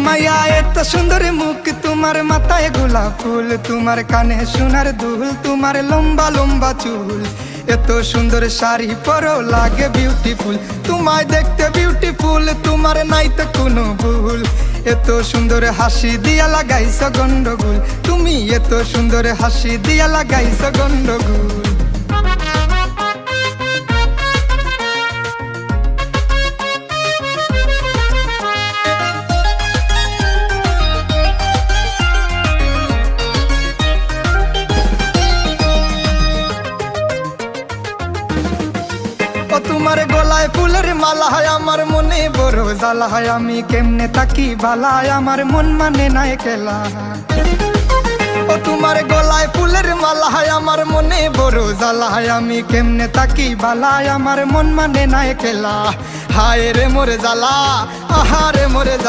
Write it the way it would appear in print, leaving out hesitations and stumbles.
মাইয়া এত সুন্দর মুখ তোমার, মাথায় গোলাপ ফুল, তোমার কানে সোনার দুল, তোমার লম্বা লম্বা চুল, এত সুন্দর শাড়ি পরো লাগে বিউটিফুল। তোমায় দেখতে বিউটিফুল, তোমার নাই তো কোনো ভুল, এত সুন্দর হাসি দিয়া লাগাইছ গন্ডগোল, তুমি এত সুন্দর হাসি দিয়া লাগাইছ গন্ডগোল। তোমার গলায় ফুলের মালা হয়, আমার মনে বড় জ্বালা হয়, আমি কেমনে তাকি বালা, আমার মন মানে নাই খেলা। ও তোমার গলায় ফুলের মালা হয়, আমার মনে বড় জ্বালা হয়, আমি কেমনে তাকি বালা, আমার মন মানে নাই খেলা। হায় রে মোরে জ্বালা, আহা রে মোরে জ্বালা।